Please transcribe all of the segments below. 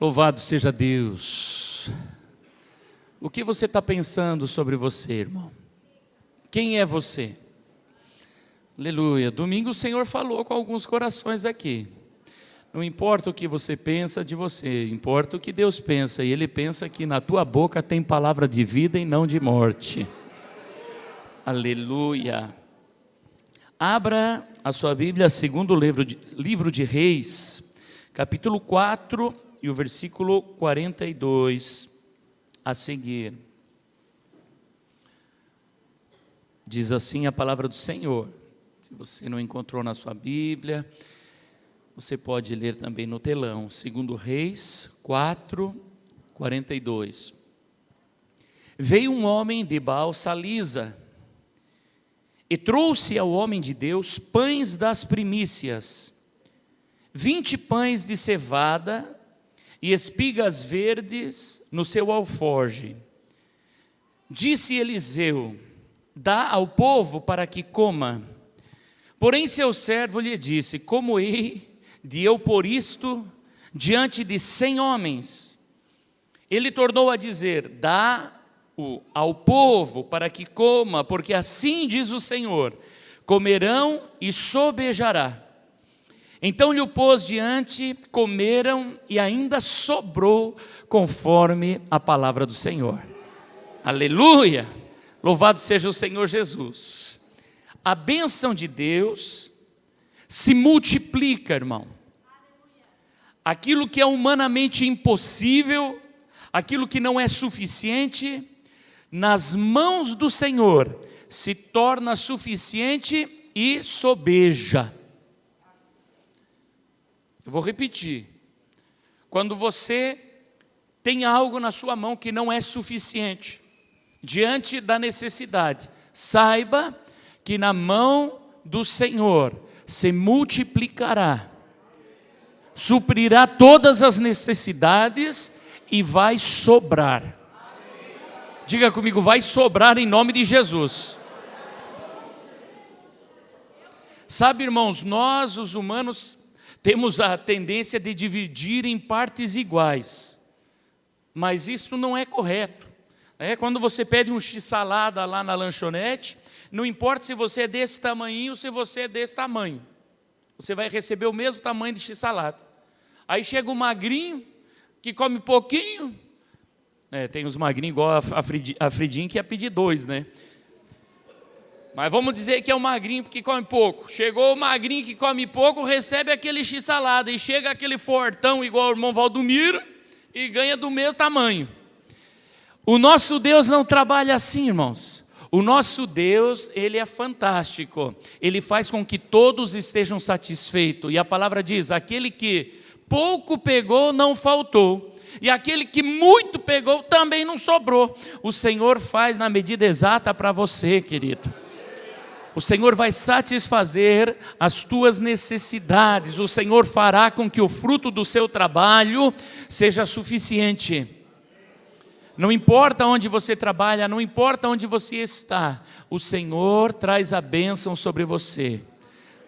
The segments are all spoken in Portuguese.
Louvado seja Deus. O que você está pensando sobre você, irmão? Quem é você? Aleluia. Domingo o Senhor falou com alguns corações aqui. Não importa o que você pensa de você, importa o que Deus pensa. E Ele pensa que na tua boca tem palavra de vida e não de morte. Aleluia. Abra a sua Bíblia, segundo livro de Reis, capítulo 4 e o versículo 42 a seguir. Diz assim a palavra do Senhor. Se você não encontrou na sua Bíblia, você pode ler também no telão. Segundo Reis 4, 42. Veio um homem de Baal-Salisa e trouxe ao homem de Deus pães das primícias, 20 pães de cevada e espigas verdes no seu alforje. Disse Eliseu: dá ao povo para que coma. Porém seu servo lhe disse: como hei de eu pôr isto diante de 100 homens? Ele tornou a dizer: dá-o ao povo para que coma, porque assim diz o Senhor: comerão e sobejará. Então lhe o pôs diante, comeram e ainda sobrou, conforme a palavra do Senhor. Aleluia! Louvado seja o Senhor Jesus. A bênção de Deus se multiplica, irmão. Aquilo que é humanamente impossível, aquilo que não é suficiente, nas mãos do Senhor se torna suficiente e sobeja. Eu vou repetir. Quando você tem algo na sua mão que não é suficiente, diante da necessidade, saiba que na mão do Senhor se multiplicará, suprirá todas as necessidades e vai sobrar. Diga comigo, vai sobrar em nome de Jesus. Sabe, irmãos, nós os humanos temos a tendência de dividir em partes iguais, mas isso não é correto. Quando você pede um x-salada lá na lanchonete, não importa se você é desse tamanho ou se você é desse tamanho, você vai receber o mesmo tamanho de x-salada. Aí chega o magrinho, que come pouquinho, tem os magrinhos igual a Fridinho que ia pedir 2, né? Mas vamos dizer que é o magrinho que come pouco. Chegou o magrinho que come pouco, recebe aquele x-salada, e chega aquele fortão igual o irmão Valdomiro e ganha do mesmo tamanho. O nosso Deus não trabalha assim, irmãos. O nosso Deus, Ele é fantástico. Ele faz com que todos estejam satisfeitos. E a palavra diz: aquele que pouco pegou, não faltou. E aquele que muito pegou, também não sobrou. O Senhor faz na medida exata para você, querido. O Senhor vai satisfazer as tuas necessidades. O Senhor fará com que o fruto do seu trabalho seja suficiente. Não importa onde você trabalha, não importa onde você está, o Senhor traz a bênção sobre você.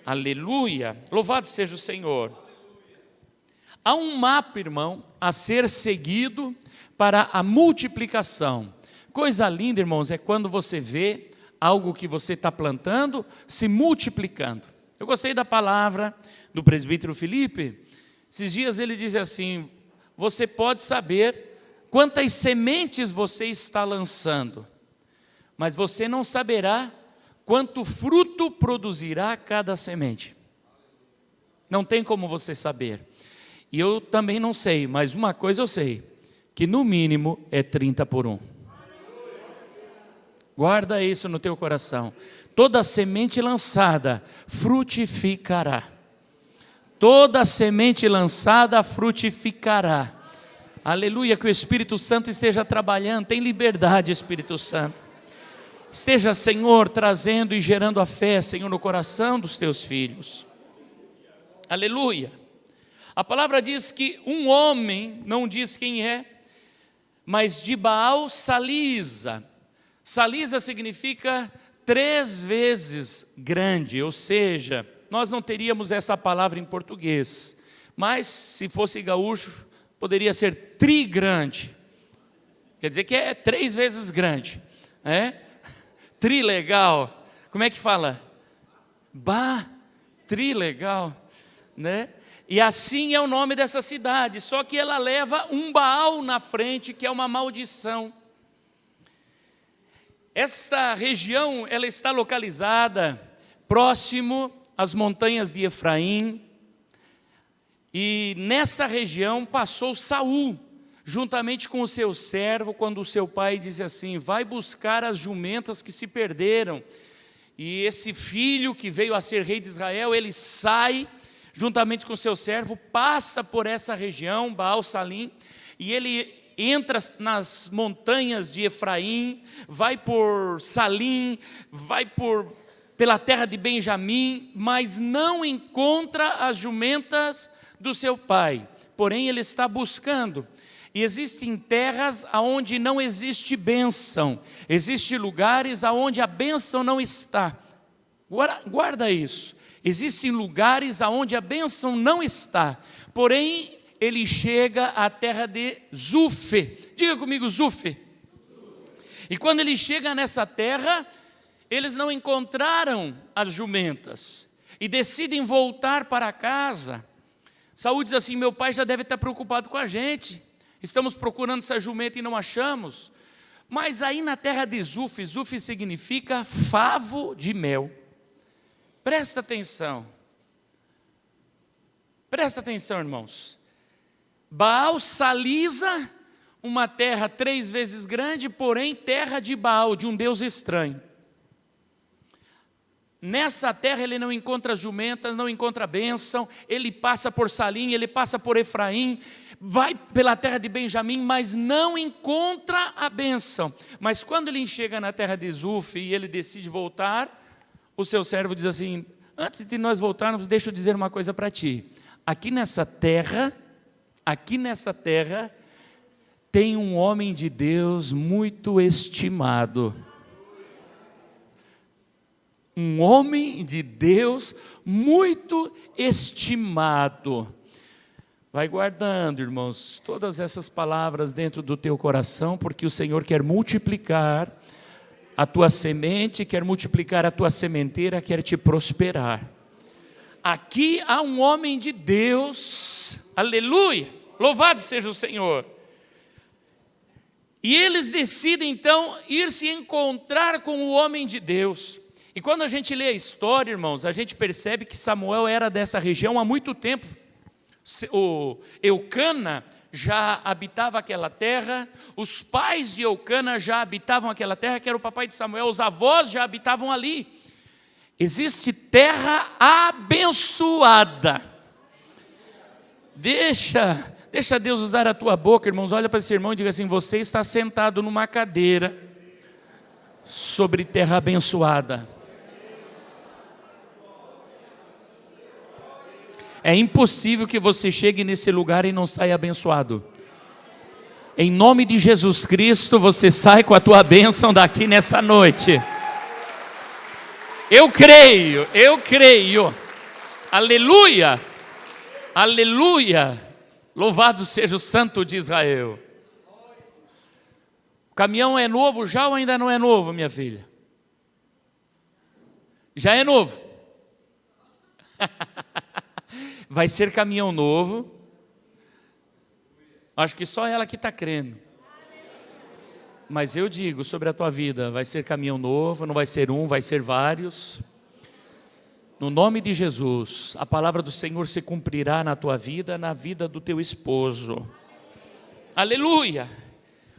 Aleluia! Louvado seja o Senhor. Há um mapa, irmão, a ser seguido para a multiplicação. Coisa linda, irmãos, é quando você vê algo que você está plantando se multiplicando. Eu gostei da palavra do presbítero Felipe. Esses dias ele diz assim: você pode saber quantas sementes você está lançando, mas você não saberá quanto fruto produzirá cada semente. Não tem como você saber. E eu também não sei, mas uma coisa eu sei, que no mínimo é 30 por 1. Guarda isso no teu coração. Toda semente lançada frutificará. Toda semente lançada frutificará. Aleluia, que o Espírito Santo esteja trabalhando. Tem liberdade, Espírito Santo. Esteja, Senhor, trazendo e gerando a fé, Senhor, no coração dos teus filhos. Aleluia. A palavra diz que um homem, não diz quem é, mas de Baal-Salisa. Salisa significa 3 vezes grande, ou seja, nós não teríamos essa palavra em português, mas se fosse gaúcho, poderia ser trigrande. Quer dizer que é 3 vezes grande. Trilegal. Como é que fala? Trilegal, né? E assim é o nome dessa cidade, só que ela leva um Baal na frente, que é uma maldição. Esta região, ela está localizada próximo às montanhas de Efraim, e nessa região passou Saul, juntamente com o seu servo, quando o seu pai disse assim: vai buscar as jumentas que se perderam. E esse filho que veio a ser rei de Israel, ele sai juntamente com o seu servo, passa por essa região, Baal-Salim, e ele entra nas montanhas de Efraim, vai por Salim, vai pela terra de Benjamim, mas não encontra as jumentas do seu pai. Porém, ele está buscando. E existem terras onde não existe bênção, existem lugares onde a bênção não está. Guarda isso. Existem lugares onde a bênção não está, porém ele chega à terra de Zufe. Diga comigo, Zufe. E quando ele chega nessa terra, eles não encontraram as jumentas e decidem voltar para casa. Saul diz assim: meu pai já deve estar preocupado com a gente, estamos procurando essa jumenta e não achamos. Mas aí na terra de Zufe, Zufe significa favo de mel. Presta atenção, irmãos. Baal Salisa, uma terra 3 vezes grande, porém terra de Baal, de um deus estranho. Nessa terra ele não encontra jumentas, não encontra bênção, ele passa por Salim, ele passa por Efraim, vai pela terra de Benjamim, mas não encontra a bênção. Mas quando ele chega na terra de Zufe e ele decide voltar, o seu servo diz assim: antes de nós voltarmos, deixa eu dizer uma coisa para ti. Aqui nessa terra, tem um homem de Deus muito estimado. Um homem de Deus muito estimado. Vai guardando, irmãos, todas essas palavras dentro do teu coração, porque o Senhor quer multiplicar a tua semente, quer multiplicar a tua sementeira, quer te prosperar. Aqui há um homem de Deus, aleluia, louvado seja o Senhor. E eles decidem então ir se encontrar com o homem de Deus. E quando a gente lê a história, irmãos, a gente percebe que Samuel era dessa região há muito tempo. O Eucana já habitava aquela terra, os pais de Eucana já habitavam aquela terra, que era o papai de Samuel, os avós já habitavam ali. Existe terra abençoada. Deixa Deus usar a tua boca, irmãos. Olha para esse irmão e diga assim: você está sentado numa cadeira sobre terra abençoada. É impossível que você chegue nesse lugar e não saia abençoado. Em nome de Jesus Cristo, você sai com a tua bênção daqui nessa noite. Eu creio. Aleluia, aleluia. Louvado seja o Santo de Israel. O caminhão é novo já ou ainda não é novo, minha filha? Já é novo. Vai ser caminhão novo. Acho que só ela que está crendo. Mas eu digo sobre a tua vida: vai ser caminhão novo, não vai ser um, vai ser vários. No nome de Jesus, a palavra do Senhor se cumprirá na tua vida, na vida do teu esposo. Aleluia.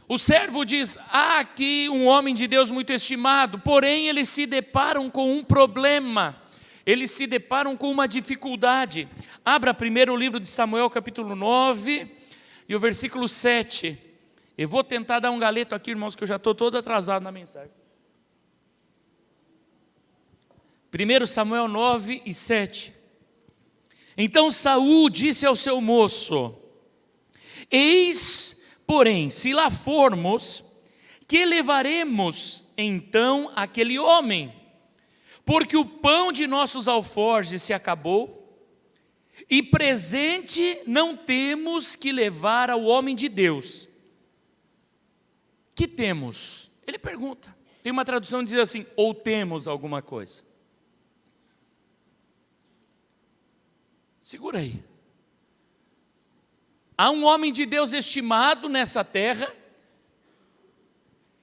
O servo diz: há aqui um homem de Deus muito estimado, porém eles se deparam com um problema. Eles se deparam com uma dificuldade. Abra primeiro o livro de Samuel, capítulo 9, e o versículo 7. Eu vou tentar dar um galeto aqui, irmãos, que eu já estou todo atrasado na mensagem. 1 Samuel 9 e 7. Então Saul disse ao seu moço: eis, porém, se lá formos, que levaremos então aquele homem? Porque o pão de nossos alforjes se acabou, e presente não temos que levar ao homem de Deus. Que temos? Ele pergunta. Tem uma tradução que diz assim, ou temos alguma coisa. Segura aí. Há um homem de Deus estimado nessa terra,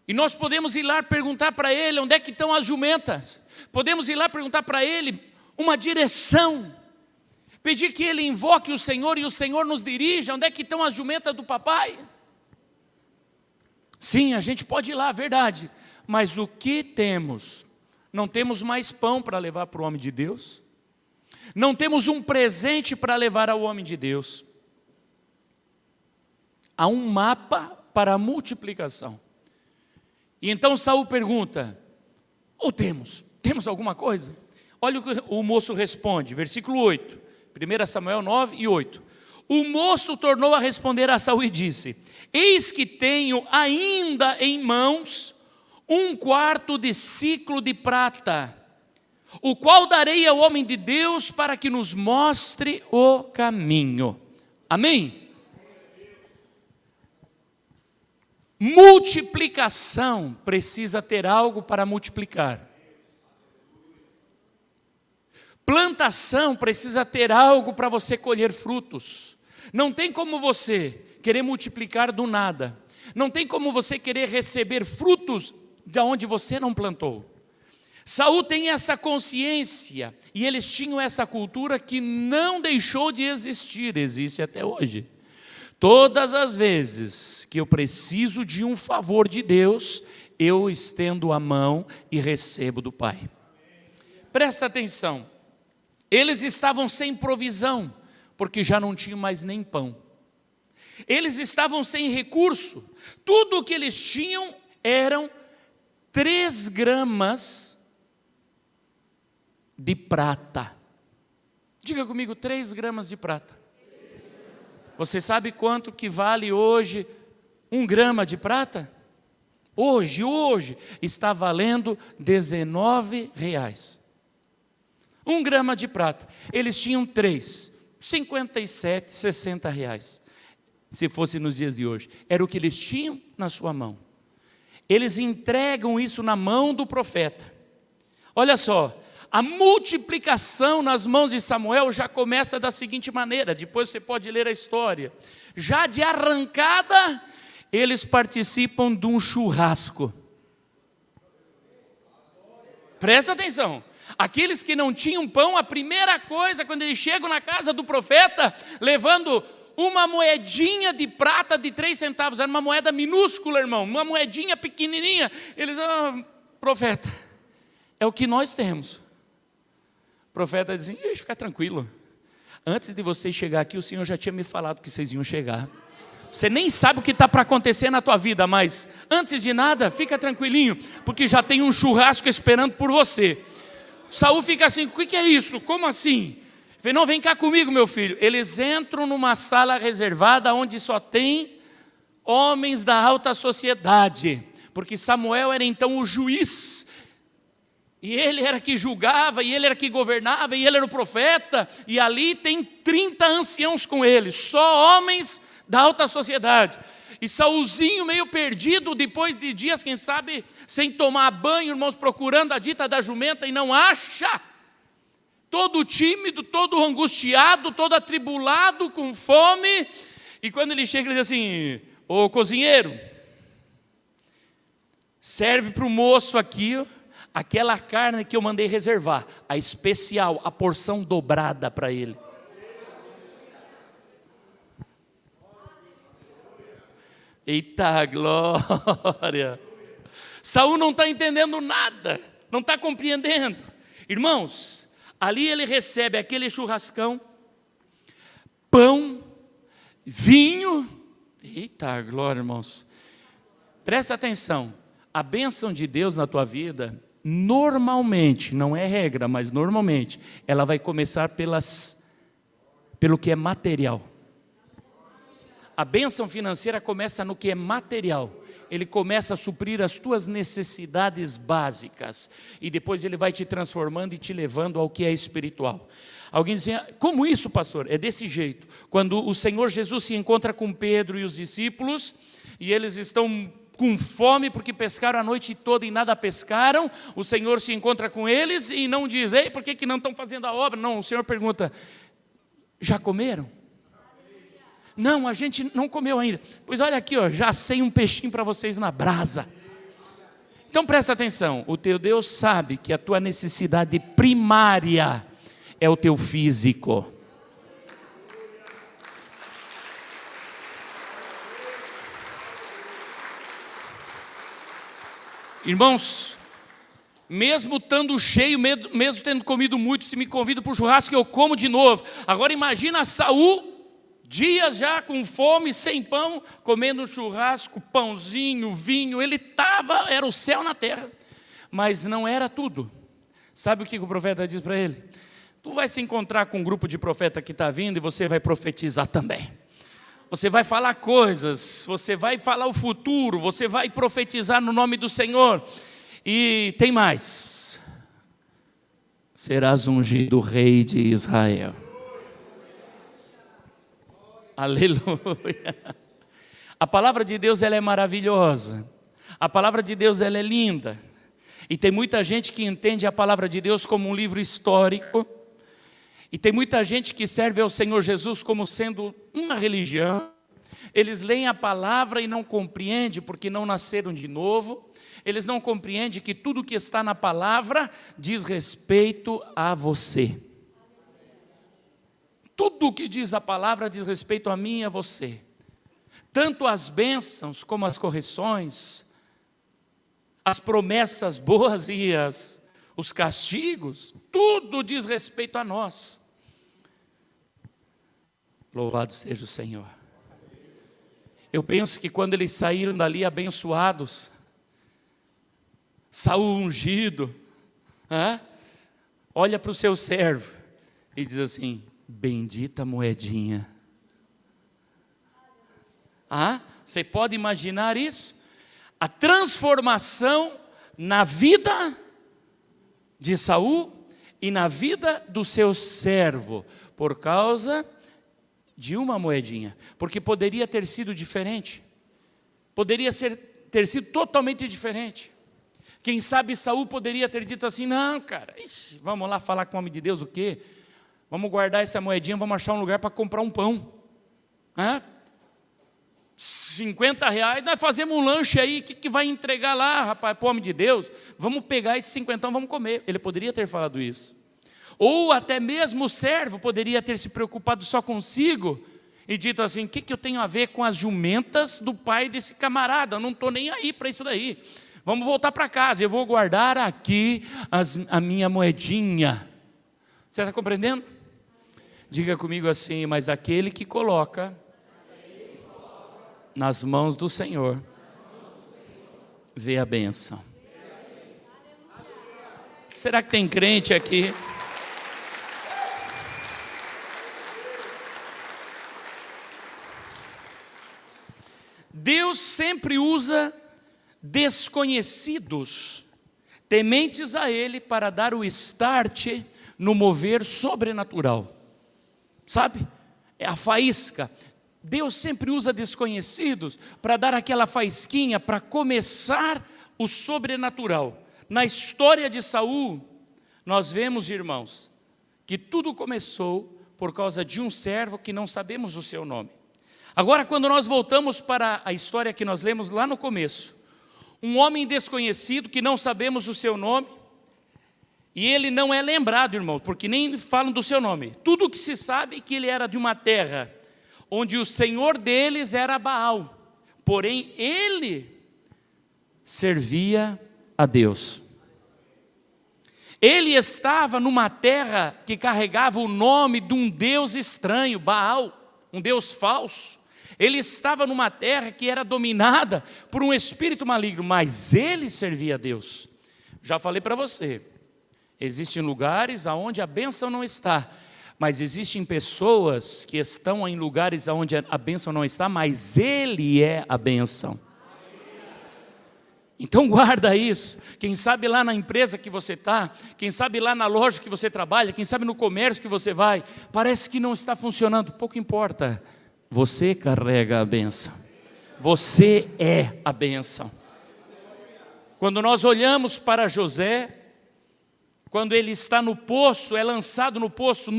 e nós podemos ir lá perguntar para ele onde é que estão as jumentas. Podemos ir lá perguntar para ele uma direção. Pedir que ele invoque o Senhor e o Senhor nos dirija. Onde é que estão as jumentas do papai? Sim, a gente pode ir lá, verdade. Mas o que temos? Não temos mais pão para levar para o homem de Deus? Não temos um presente para levar ao homem de Deus? Há um mapa para a multiplicação. E então Saul pergunta, ou temos alguma coisa? Olha o que o moço responde, versículo 8, 1 Samuel 9 e 8. O moço tornou a responder a Saul e disse, eis que tenho ainda em mãos 1/4 de siclo de prata, o qual darei ao homem de Deus para que nos mostre o caminho. Amém? Multiplicação precisa ter algo para multiplicar. Plantação precisa ter algo para você colher frutos. Não tem como você querer multiplicar do nada. Não tem como você querer receber frutos de onde você não plantou. Saul tem essa consciência e eles tinham essa cultura que não deixou de existir, existe até hoje. Todas as vezes que eu preciso de um favor de Deus, eu estendo a mão e recebo do Pai. Presta atenção, eles estavam sem provisão, porque já não tinham mais nem pão. Eles estavam sem recurso, tudo o que eles tinham eram 3 gramas de prata. Diga comigo, 3 gramas de prata. Você sabe quanto que vale hoje 1 grama de prata? Hoje está valendo R$19. 1 grama de prata. Eles tinham 3, 57, 60 reais. Se fosse nos dias de hoje. Era o que eles tinham na sua mão. Eles entregam isso na mão do profeta. Olha só, a multiplicação nas mãos de Samuel já começa da seguinte maneira, depois você pode ler a história. Já de arrancada, eles participam de um churrasco. Presta atenção, aqueles que não tinham pão, a primeira coisa, quando eles chegam na casa do profeta, levando uma moedinha de prata de 3 centavos, era uma moeda minúscula, irmão, uma moedinha pequenininha, eles, profeta, é o que nós temos. O profeta dizia, fica tranquilo, antes de vocês chegar aqui, o Senhor já tinha me falado que vocês iam chegar. Você nem sabe o que está para acontecer na tua vida, mas antes de nada, fica tranquilinho, porque já tem um churrasco esperando por você. Saul fica assim, o que é isso? Como assim? Ele falou, não, vem cá comigo, meu filho. Eles entram numa sala reservada, onde só tem homens da alta sociedade, porque Samuel era então o juiz, e ele era que julgava, e ele era que governava, e ele era o profeta, e ali tem 30 anciãos com ele, só homens da alta sociedade. E Saulzinho meio perdido, depois de dias, quem sabe, sem tomar banho, irmãos, procurando a dita da jumenta e não acha. Todo tímido, todo angustiado, todo atribulado, com fome. E quando ele chega, ele diz assim, ô cozinheiro, serve para o moço aqui, aquela carne que eu mandei reservar, a especial, a porção dobrada para ele. Eita glória! Saul não está entendendo nada, não está compreendendo. Irmãos, ali ele recebe aquele churrascão, pão, vinho. Eita glória, irmãos. Presta atenção, a bênção de Deus na tua vida, normalmente, não é regra, mas normalmente, ela vai começar pelo que é material. A bênção financeira começa no que é material. Ele começa a suprir as tuas necessidades básicas. E depois ele vai te transformando e te levando ao que é espiritual. Alguém diz, como isso, pastor? É desse jeito. Quando o Senhor Jesus se encontra com Pedro e os discípulos, e eles estão com fome porque pescaram a noite toda e nada pescaram, o Senhor se encontra com eles e não diz, ei, por que não estão fazendo a obra? Não, o Senhor pergunta, já comeram? Não, a gente não comeu ainda. Pois olha aqui, ó, já assei um peixinho para vocês na brasa. Então presta atenção, o teu Deus sabe que a tua necessidade primária é o teu físico. Irmãos, mesmo estando cheio, mesmo tendo comido muito, se me convida para o churrasco, eu como de novo. Agora imagina Saul, dias já com fome, sem pão, comendo um churrasco, pãozinho, vinho. Ele estava, era o céu na terra, mas não era tudo. Sabe o que o profeta diz para ele? Tu vai se encontrar com um grupo de profeta que está vindo e você vai profetizar também. Você vai falar coisas, você vai falar o futuro, você vai profetizar no nome do Senhor. E tem mais. Serás ungido rei de Israel. Aleluia. A palavra de Deus, ela é maravilhosa. A palavra de Deus, ela é linda. E tem muita gente que entende a palavra de Deus como um livro histórico. E tem muita gente que serve ao Senhor Jesus como sendo uma religião. Eles leem a palavra e não compreendem porque não nasceram de novo. Eles não compreendem que tudo que está na palavra diz respeito a você. Tudo o que diz a palavra diz respeito a mim e a você. Tanto as bênçãos como as correções, as promessas boas e os castigos, tudo diz respeito a nós. Louvado seja o Senhor. Eu penso que quando eles saíram dali abençoados, Saul ungido, olha para o seu servo e diz assim, bendita moedinha. Você pode imaginar isso? A transformação na vida de Saul e na vida do seu servo, por causa de uma moedinha, porque poderia ter sido diferente, poderia ter sido totalmente diferente. Quem sabe Saul poderia ter dito assim, não cara, vamos lá falar com o homem de Deus o quê? Vamos guardar essa moedinha, vamos achar um lugar para comprar um pão. R$50, nós fazemos um lanche aí, o que vai entregar lá, rapaz, para o homem de Deus? Vamos pegar esses 50, vamos comer. Ele poderia ter falado isso. Ou até mesmo o servo poderia ter se preocupado só consigo e dito assim, o que eu tenho a ver com as jumentas do pai desse camarada? Eu não estou nem aí para isso daí. Vamos voltar para casa, eu vou guardar aqui a minha moedinha. Você está compreendendo? Diga comigo assim, mas aquele que coloca nas mãos do Senhor, vê a bênção. Será que tem crente aqui? Deus sempre usa desconhecidos, tementes a Ele, para dar o start no mover sobrenatural. Sabe? É a faísca. Deus sempre usa desconhecidos para dar aquela faísquinha, para começar o sobrenatural. Na história de Saul, nós vemos, irmãos, que tudo começou por causa de um servo que não sabemos o seu nome. Agora, quando nós voltamos para a história que nós lemos lá no começo, um homem desconhecido que não sabemos o seu nome, e ele não é lembrado, irmão, porque nem falam do seu nome. Tudo o que se sabe é que ele era de uma terra onde o senhor deles era Baal, porém ele servia a Deus. Ele estava numa terra que carregava o nome de um deus estranho, Baal, um deus falso. Ele estava numa terra que era dominada por um espírito maligno, mas ele servia a Deus. Já falei para você, existem lugares onde a bênção não está, Mas existem pessoas que estão em lugares onde a bênção não está, mas Ele é a bênção. Então guarda isso. Quem sabe lá na empresa que você está, quem sabe lá na loja que você trabalha, quem sabe no comércio que você vai, parece que não está funcionando, pouco importa. Você carrega a bênção. Você é a bênção. Quando nós olhamos para José, quando ele está no poço, é lançado no poço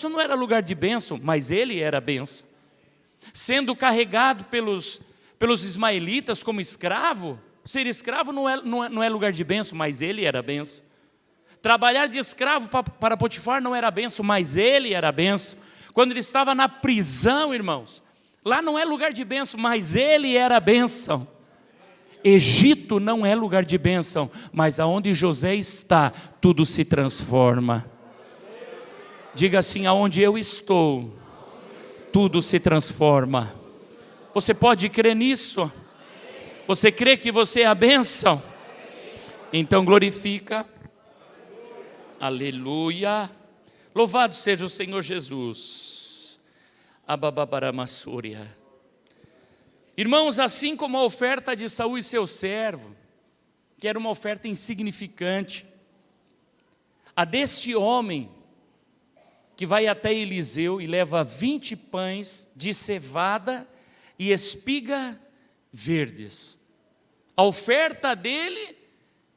não era lugar de bênção, mas ele era a bênção. Sendo carregado pelos ismaelitas como escravo, ser escravo não é lugar de bênção, mas ele era a bênção. Trabalhar de escravo para Potifar não era a bênção, mas ele era a bênção. Quando ele estava na prisão, irmãos, lá não é lugar de bênção, mas ele era a bênção. Egito não é lugar de bênção, mas aonde José está, tudo se transforma. Diga assim: aonde eu estou, tudo se transforma. Você pode crer nisso? Você crê que você é a bênção? Então glorifica. Aleluia. Louvado seja o Senhor Jesus. Abababaramasúria. Irmãos, assim como a oferta de Saul e seu servo, que era uma oferta insignificante, a deste homem que vai até Eliseu e leva 20 pães de cevada e espiga verdes. A oferta dele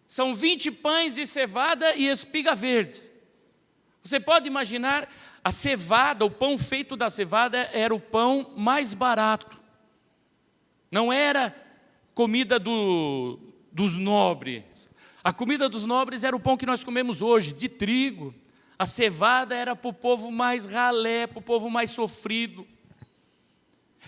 são 20 pães de cevada e espiga verdes. Você pode imaginar, a cevada, o pão feito da cevada era o pão mais barato. Não era comida dos nobres. A comida dos nobres era o pão que nós comemos hoje, de trigo. A cevada era para o povo mais ralé, para o povo mais sofrido.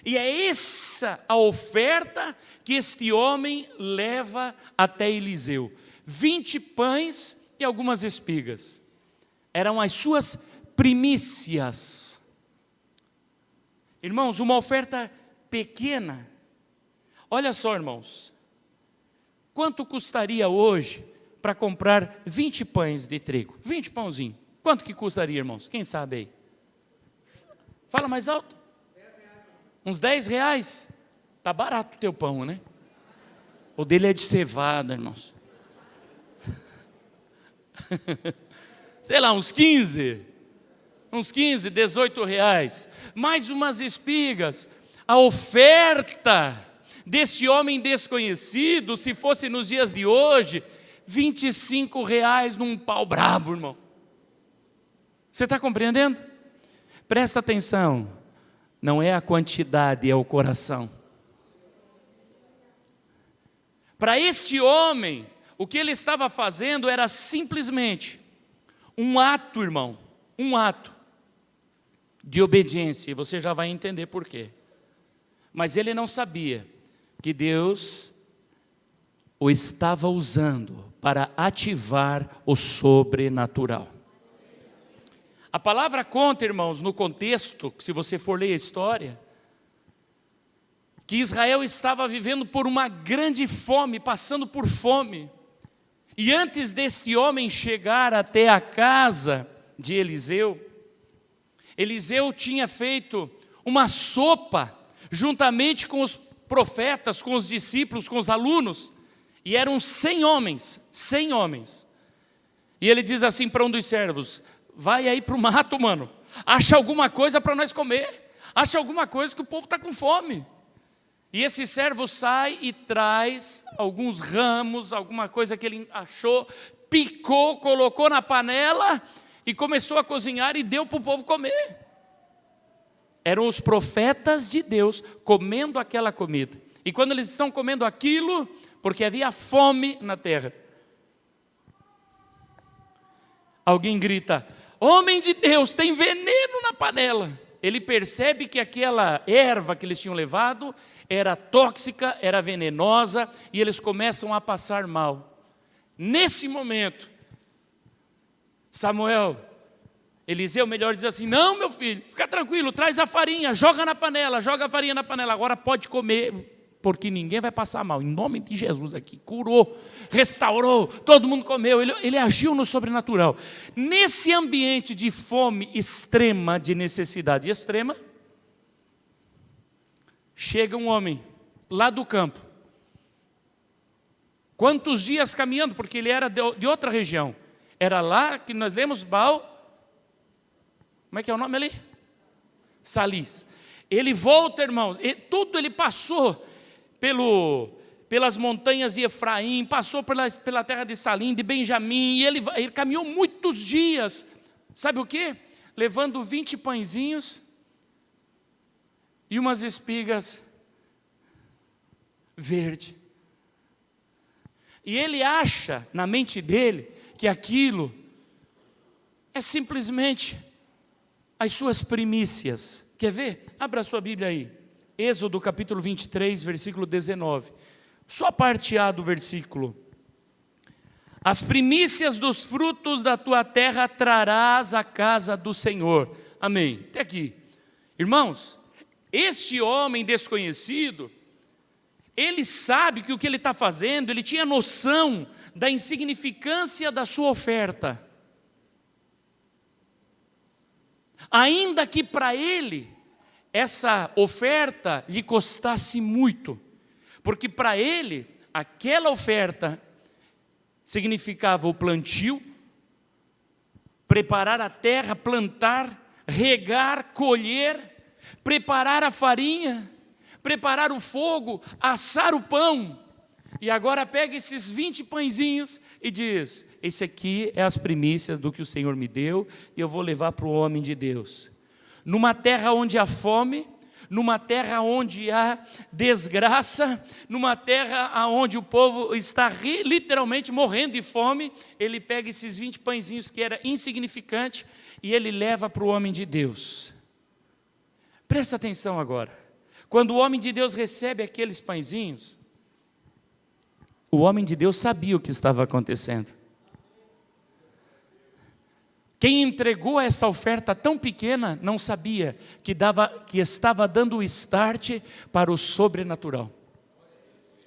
E é essa a oferta que este homem leva até Eliseu. 20 pães e algumas espigas. Eram as suas primícias. Irmãos, uma oferta pequena. Olha só, irmãos, quanto custaria hoje para comprar 20 pães de trigo? 20 pãozinhos. Quanto que custaria, irmãos? Quem sabe aí? Fala mais alto. Uns 10 reais. Está barato o teu pão, né? O dele é de cevada, irmãos. Sei lá, uns 15, 18 reais. Mais umas espigas. A oferta deste homem desconhecido, se fosse nos dias de hoje, 25 reais num pau brabo, irmão. Você está compreendendo? Presta atenção, não é a quantidade, é o coração. Para este homem, o que ele estava fazendo era simplesmente um ato, irmão, um ato de obediência, e você já vai entender por quê. Mas ele não sabia que Deus o estava usando para ativar o sobrenatural. A palavra conta, irmãos, no contexto, se você for ler a história, que Israel estava vivendo por uma grande fome, passando por fome. E antes desse homem chegar até a casa de Eliseu, Eliseu tinha feito uma sopa, juntamente com os profetas, com os discípulos, com os alunos, e eram 100 homens, 100 homens. E ele diz assim para um dos servos: vai aí para o mato, mano, acha alguma coisa para nós comer, acha alguma coisa que o povo está com fome. E esse servo sai e traz alguns ramos, alguma coisa que ele achou, picou, colocou na panela e começou a cozinhar e deu para o povo comer. Eram os profetas de Deus comendo aquela comida. E quando eles estão comendo aquilo, porque havia fome na terra, alguém grita: homem de Deus, tem veneno na panela. Ele percebe que aquela erva que eles tinham levado era tóxica, era venenosa, e eles começam a passar mal. Nesse momento, Eliseu melhor diz assim: não, meu filho, fica tranquilo, traz a farinha, joga a farinha na panela, agora pode comer. porque ninguém vai passar mal. Em nome de Jesus aqui, curou, restaurou, todo mundo comeu. Ele agiu no sobrenatural. Nesse ambiente de fome extrema, de necessidade extrema, chega um homem lá do campo. Quantos dias caminhando? Porque ele era de outra região. Era lá que nós lemos Baal. Como é que é o nome ali? Salis. Ele volta, irmãos. Ele passou pelas montanhas de Efraim, passou pela terra de Salim, de Benjamim, e ele caminhou muitos dias. Sabe o quê? Levando 20 pãezinhos e umas espigas verdes. E ele acha na mente dele que aquilo é simplesmente as suas primícias. Quer ver? Abra a sua Bíblia aí. Êxodo capítulo 23, versículo 19. Só a parte A do versículo. As primícias dos frutos da tua terra trarás à casa do Senhor. Amém. Até aqui. Irmãos, este homem desconhecido, ele sabe que o que ele está fazendo, ele tinha noção da insignificância da sua oferta. Ainda que para ele essa oferta lhe custasse muito, porque para ele aquela oferta significava o plantio, preparar a terra, plantar, regar, colher, preparar a farinha, preparar o fogo, assar o pão. E agora pega esses 20 pãezinhos e diz: esse aqui é as primícias do que o Senhor me deu, e eu vou levar para o homem de Deus. Numa terra onde há fome, numa terra onde há desgraça, numa terra onde o povo está literalmente morrendo de fome, ele pega esses 20 pãezinhos que era insignificante e ele leva para o homem de Deus. Presta atenção agora. Quando o homem de Deus recebe aqueles pãezinhos, o homem de Deus sabia o que estava acontecendo. Quem entregou essa oferta tão pequena não sabia que estava dando o start para o sobrenatural.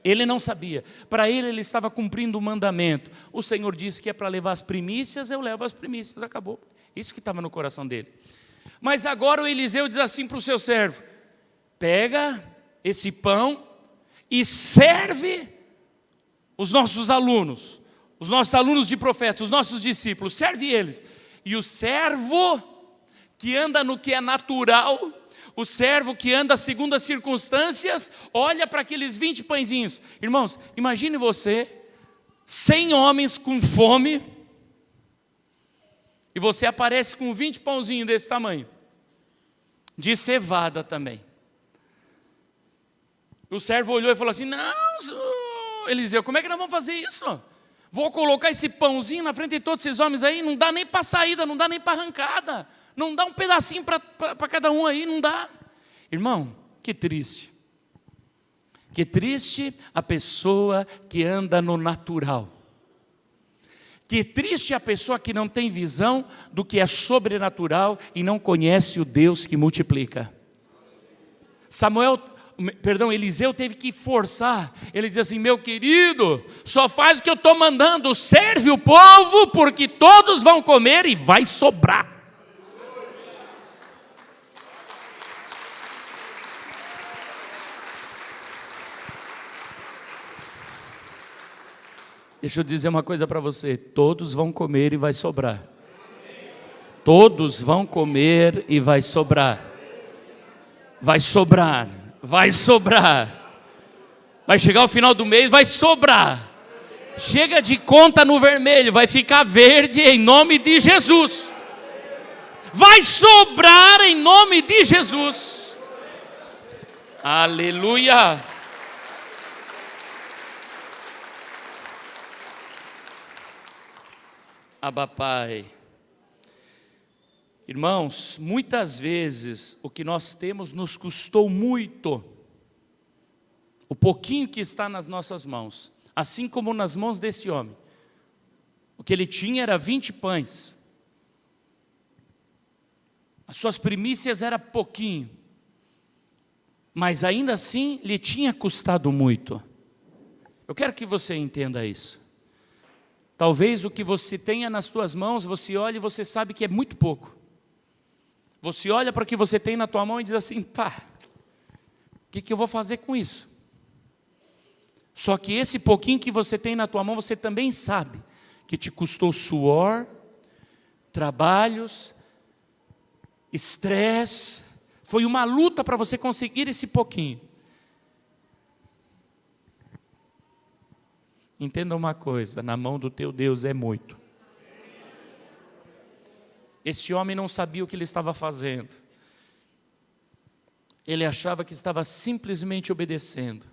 Ele não sabia. Para ele estava cumprindo o mandamento. O Senhor disse que é para levar as primícias, eu levo as primícias, acabou. Isso que estava no coração dele. Mas agora o Eliseu diz assim para o seu servo: pega esse pão e serve os nossos alunos de profeta, os nossos discípulos, serve eles. E o servo que anda no que é natural, o servo que anda segundo as circunstâncias, olha para aqueles 20 pãezinhos. Irmãos, imagine você, 100 homens com fome, e você aparece com 20 pãozinhos desse tamanho, de cevada também. O servo olhou e falou assim: não, Eliseu, como é que nós vamos fazer isso? Vou colocar esse pãozinho na frente de todos esses homens aí, não dá nem para saída, não dá nem para arrancada, não dá um pedacinho para cada um aí, não dá. Irmão, que triste. Que triste a pessoa que anda no natural. Que triste a pessoa que não tem visão do que é sobrenatural e não conhece o Deus que multiplica. Eliseu teve que forçar. Ele diz assim: meu querido, só faz o que eu estou mandando, serve o povo, porque todos vão comer e vai sobrar. Deixa eu dizer uma coisa para você: todos vão comer e vai sobrar. Todos vão comer e vai sobrar. Vai sobrar. Vai sobrar. Vai chegar o final do mês, vai sobrar. Chega de conta no vermelho, vai ficar verde em nome de Jesus. Vai sobrar em nome de Jesus. Aleluia. Abba Pai. Irmãos, muitas vezes o que nós temos nos custou muito, o pouquinho que está nas nossas mãos, assim como nas mãos desse homem. O que ele tinha era 20 pães, as suas primícias era pouquinho, mas ainda assim lhe tinha custado muito. Eu quero que você entenda isso. Talvez o que você tenha nas suas mãos, você olha e você sabe que é muito pouco. Você olha para o que você tem na tua mão e diz assim, pá, o que eu vou fazer com isso? Só que esse pouquinho que você tem na tua mão, você também sabe que te custou suor, trabalhos, estresse, foi uma luta para você conseguir esse pouquinho. Entenda uma coisa, na mão do teu Deus é muito. Este homem não sabia o que ele estava fazendo. Ele achava que estava simplesmente obedecendo.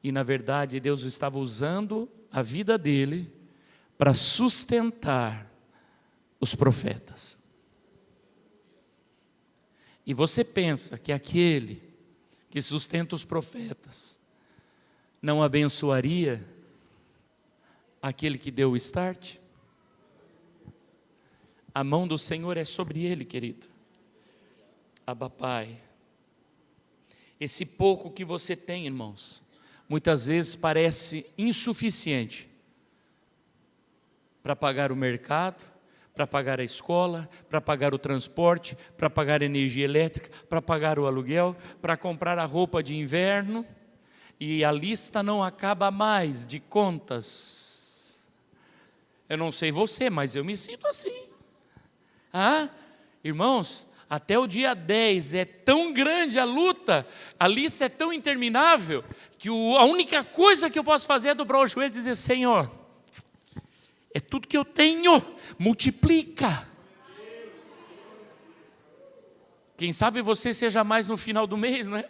E na verdade Deus estava usando a vida dele para sustentar os profetas. E você pensa que aquele que sustenta os profetas não abençoaria aquele que deu o start? A mão do Senhor é sobre ele, querido. Abba, Pai. Esse pouco que você tem, irmãos, muitas vezes parece insuficiente para pagar o mercado, para pagar a escola, para pagar o transporte, para pagar a energia elétrica, para pagar o aluguel, para comprar a roupa de inverno, e a lista não acaba mais de contas. Eu não sei você, mas eu me sinto assim. Irmãos, até o dia 10 é tão grande a luta, a lista é tão interminável, que a única coisa que eu posso fazer é dobrar o joelho e dizer, Senhor, é tudo que eu tenho, multiplica. Quem sabe você seja mais no final do mês, não é?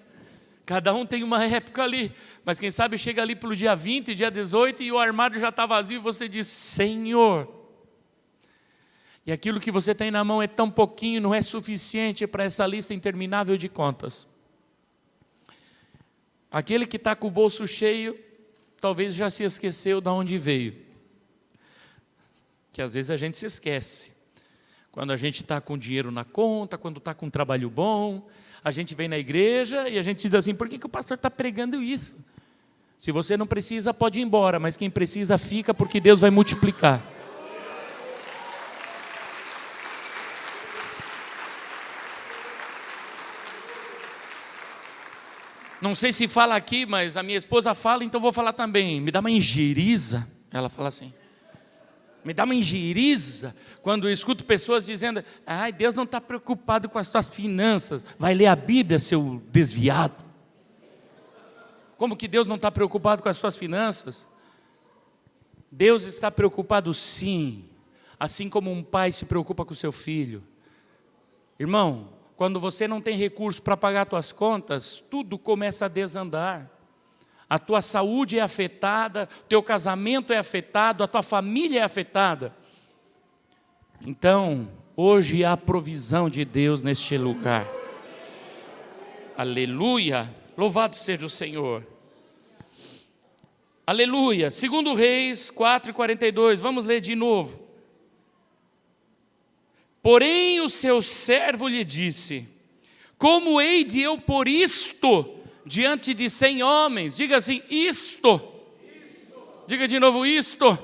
Cada um tem uma época ali, mas quem sabe chega ali pelo dia 20, dia 18 e o armário já está vazio e você diz, Senhor, e aquilo que você tem na mão é tão pouquinho, não é suficiente para essa lista interminável de contas. Aquele que está com o bolso cheio, talvez já se esqueceu de onde veio. Que às vezes a gente se esquece. Quando a gente está com dinheiro na conta, quando está com um trabalho bom, a gente vem na igreja e a gente diz assim, por que o pastor está pregando isso? Se você não precisa, pode ir embora, mas quem precisa fica, porque Deus vai multiplicar. Não sei se fala aqui, mas a minha esposa fala, então vou falar também. Me dá uma injeriza. Ela fala assim. Me dá uma injeriza quando eu escuto pessoas dizendo, Deus não está preocupado com as suas finanças. Vai ler a Bíblia, seu desviado. Como que Deus não está preocupado com as suas finanças? Deus está preocupado sim, assim como um pai se preocupa com o seu filho. Irmão, quando você não tem recurso para pagar as tuas contas, tudo começa a desandar. A tua saúde é afetada, o teu casamento é afetado, a tua família é afetada. Então, hoje há provisão de Deus neste lugar. Aleluia, louvado seja o Senhor. Aleluia, 2 Reis 4:42, vamos ler de novo. Porém o seu servo lhe disse, como hei de eu pôr isto diante de 100 homens? Diga assim, isto. Diga de novo, isto.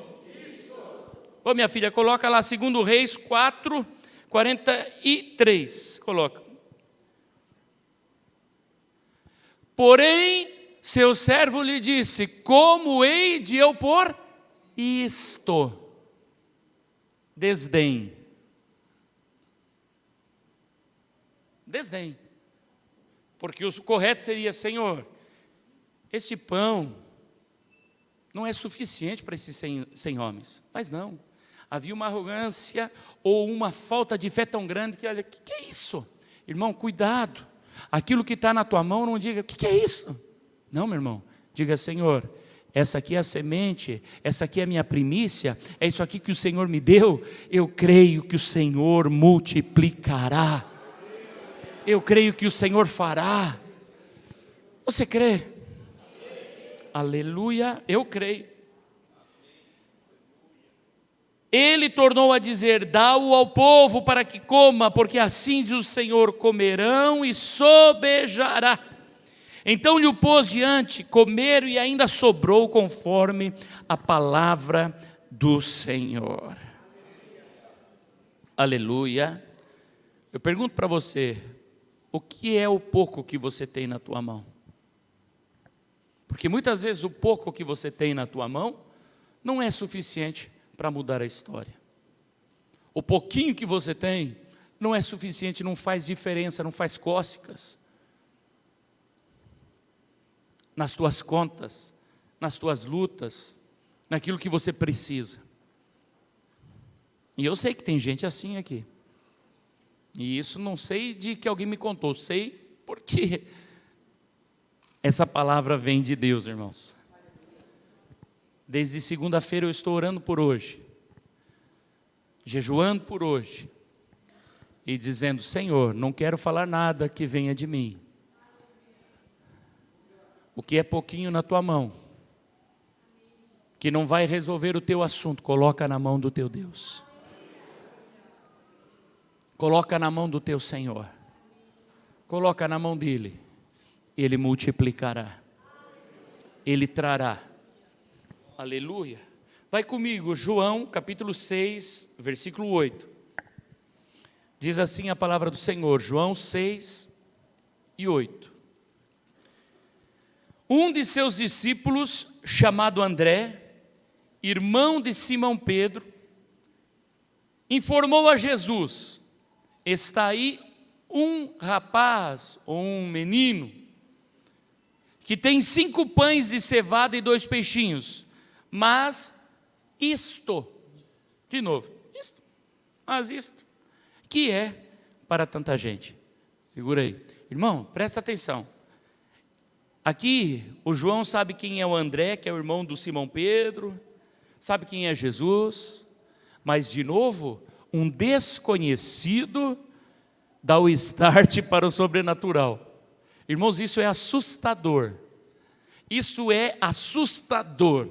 Ô minha filha, coloca lá 2 Reis 4:43, coloca. Porém, seu servo lhe disse, como hei de eu pôr isto? Desdém. Desdém. Porque o correto seria, Senhor, esse pão não é suficiente para esses 100 homens. Mas não, havia uma arrogância ou uma falta de fé tão grande que, olha, o que é isso? Irmão, cuidado, aquilo que está na tua mão, não diga, o que é isso? Não, meu irmão, diga, Senhor, essa aqui é a semente, essa aqui é a minha primícia, é isso aqui que o Senhor me deu, eu creio que o Senhor multiplicará. Eu creio que o Senhor fará. Você crê? Amém. Aleluia, eu creio. Ele tornou a dizer, dá-o ao povo para que coma, porque assim diz o Senhor, comerão e sobejará. Então lhe o pôs diante, comeram e ainda sobrou conforme a palavra do Senhor. Aleluia. Eu pergunto para você, o que é o pouco que você tem na tua mão? Porque muitas vezes o pouco que você tem na tua mão não é suficiente para mudar a história. O pouquinho que você tem não é suficiente, não faz diferença, não faz cócegas nas tuas contas, nas tuas lutas, naquilo que você precisa. E eu sei que tem gente assim aqui. E isso não sei de que alguém me contou, sei porque essa palavra vem de Deus, irmãos. Desde segunda-feira eu estou orando por hoje, jejuando por hoje, e dizendo: Senhor, não quero falar nada que venha de mim. O que é pouquinho na tua mão, que não vai resolver o teu assunto, coloca na mão do teu Deus. Coloca na mão do teu Senhor. Coloca na mão dele. Ele multiplicará. Ele trará. Aleluia. Vai comigo, João capítulo 6, versículo 8. Diz assim a palavra do Senhor, João 6 e 8. Um de seus discípulos, chamado André, irmão de Simão Pedro, informou a Jesus: está aí um rapaz ou um menino que tem 5 pães de cevada e 2 peixinhos, mas isto, de novo, isto, que é para tanta gente. Segura aí. Irmão, presta atenção. Aqui, o João sabe quem é o André, que é o irmão do Simão Pedro, sabe quem é Jesus, mas de novo, um desconhecido dá o start para o sobrenatural. Irmãos, isso é assustador. Isso é assustador.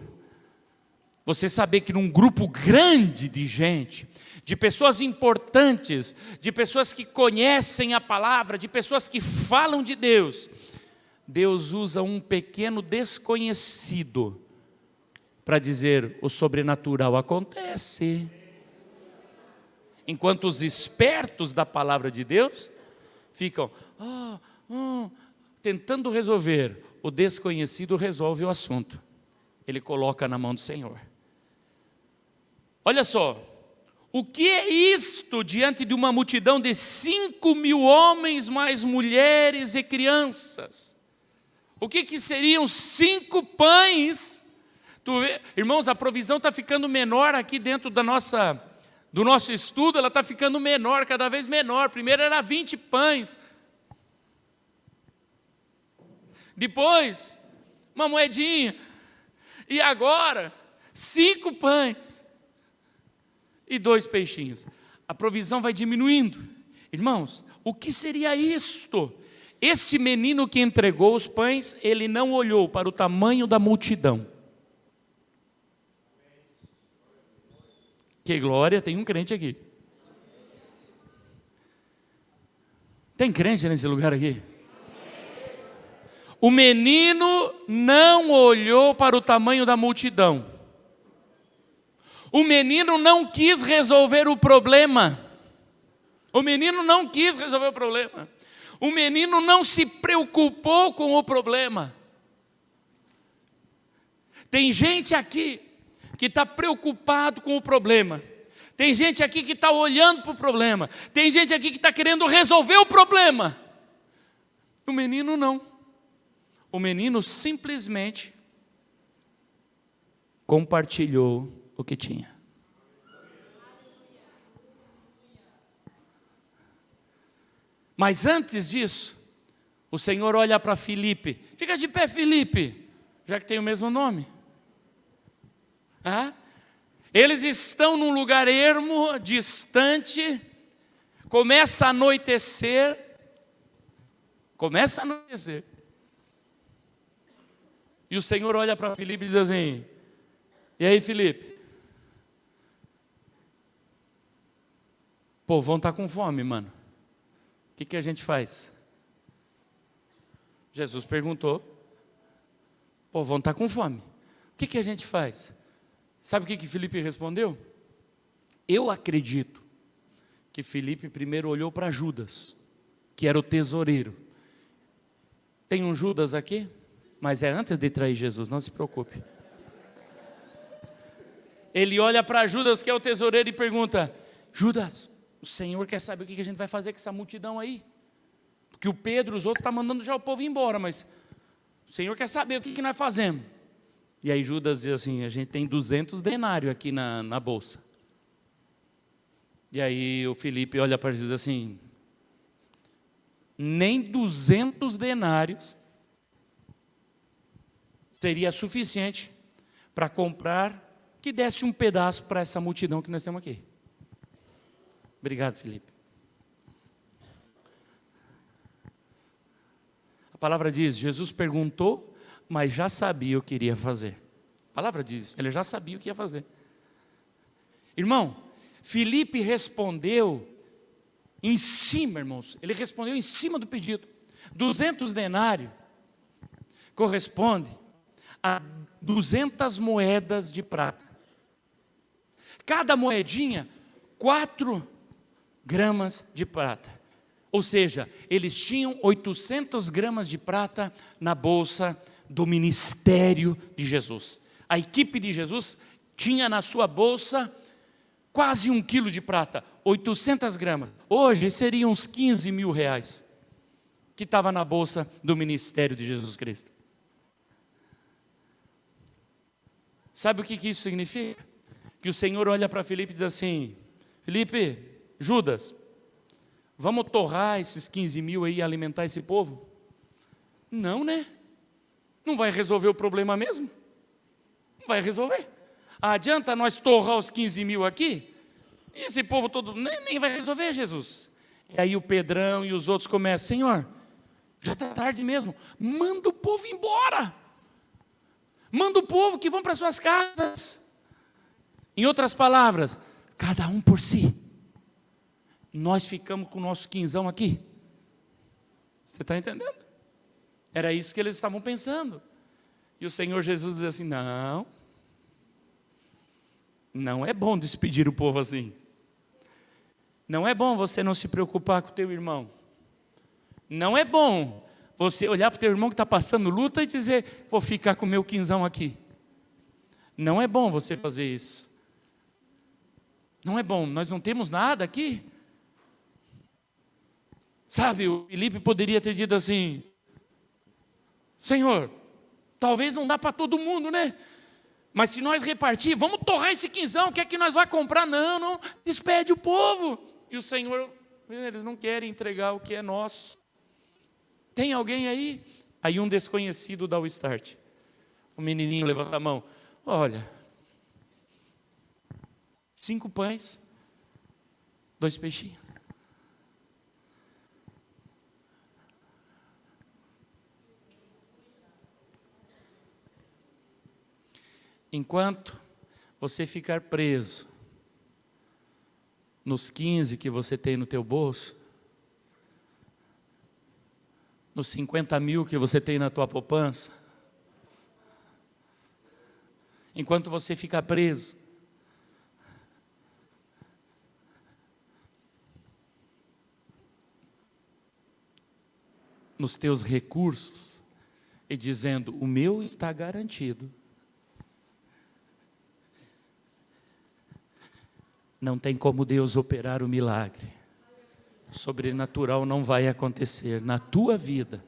Você saber que num grupo grande de gente, de pessoas importantes, de pessoas que conhecem a palavra, de pessoas que falam de Deus, Deus usa um pequeno desconhecido para dizer: o sobrenatural acontece. Enquanto os espertos da palavra de Deus ficam tentando resolver, o desconhecido resolve o assunto. Ele coloca na mão do Senhor. Olha só, o que é isto diante de uma multidão de 5.000 homens, mais mulheres e crianças? O que seriam 5 pães? Irmãos, a provisão está ficando menor aqui dentro do nosso estudo, ela está ficando menor, cada vez menor. Primeiro era 20 pães. Depois, uma moedinha. E agora, 5 pães e 2 peixinhos. A provisão vai diminuindo. Irmãos, o que seria isto? Este menino que entregou os pães, ele não olhou para o tamanho da multidão. Que glória, tem um crente aqui. Tem crente nesse lugar aqui? O menino não olhou para o tamanho da multidão. O menino não quis resolver o problema. O menino não quis resolver o problema. O menino não se preocupou com o problema. Tem gente aqui que está preocupado com o problema. Tem gente aqui que está olhando para o problema. Tem gente aqui que está querendo resolver o problema. O menino não. O menino simplesmente compartilhou o que tinha. Mas antes disso, o Senhor olha para Filipe. Fica de pé, Filipe, já que tem o mesmo nome. Eles estão num lugar ermo, distante. Começa a anoitecer. E o Senhor olha para Filipe e diz assim: e aí, Filipe? O povão está com fome, mano. O que a gente faz? Jesus perguntou, o povão está com fome, o que a gente faz? Sabe o que Filipe respondeu? Eu acredito que Filipe primeiro olhou para Judas, que era o tesoureiro. Tem um Judas aqui? Mas é antes de trair Jesus, não se preocupe. Ele olha para Judas, que é o tesoureiro, e pergunta, Judas, o Senhor quer saber o que a gente vai fazer com essa multidão aí? Porque o Pedro, os outros estão mandando já o povo embora, mas o Senhor quer saber o que nós fazemos. E aí Judas diz assim, a gente tem 200 denários aqui na bolsa. E aí o Filipe olha para Jesus assim, nem 200 denários seria suficiente para comprar, que desse um pedaço para essa multidão que nós temos aqui. Obrigado, Filipe. A palavra diz, Jesus perguntou, mas já sabia o que iria fazer. A palavra diz, ele já sabia o que ia fazer. Irmão, Filipe respondeu em cima, irmãos, ele respondeu em cima do pedido. 200 denários corresponde a 200 moedas de prata. Cada moedinha, 4 gramas de prata. Ou seja, eles tinham 800 gramas de prata na bolsa do ministério de Jesus. A equipe de Jesus tinha na sua bolsa quase 1 quilo de prata, 800 gramas. Hoje seriam uns 15 mil reais, que estava na bolsa do ministério de Jesus Cristo. Sabe o que isso significa? Que o Senhor olha para Filipe e diz assim, Filipe, Judas, vamos torrar esses 15 mil aí e alimentar esse povo? Não, né? Não vai resolver o problema mesmo? Não vai resolver. Adianta nós torrar os 15 mil aqui? E esse povo todo, nem vai resolver, Jesus. E aí o Pedrão e os outros começam, Senhor, já está tarde mesmo, manda o povo embora. Manda o povo que vão para suas casas. Em outras palavras, cada um por si. Nós ficamos com o nosso quinzão aqui. Você está entendendo? Era isso que eles estavam pensando. E o Senhor Jesus diz assim, não é bom despedir o povo assim. Não é bom você não se preocupar com o teu irmão. Não é bom você olhar para o teu irmão que está passando luta e dizer, vou ficar com o meu quinzão aqui. Não é bom você fazer isso. Não é bom, nós não temos nada aqui. Sabe, o Filipe poderia ter dito assim, Senhor, talvez não dá para todo mundo, né? Mas se nós repartir, vamos torrar esse quinzão, o que é que nós vamos comprar? Não, despede o povo. E o Senhor, eles não querem entregar o que é nosso. Tem alguém aí? Aí um desconhecido dá o start. O menininho levanta a mão. Olha, 5 pães, 2 peixinhos. Enquanto você ficar preso nos 15 que você tem no teu bolso, nos 50 mil que você tem na tua poupança, enquanto você ficar preso nos teus recursos e dizendo, o meu está garantido, não tem como Deus operar o milagre. Sobrenatural não vai acontecer na tua vida.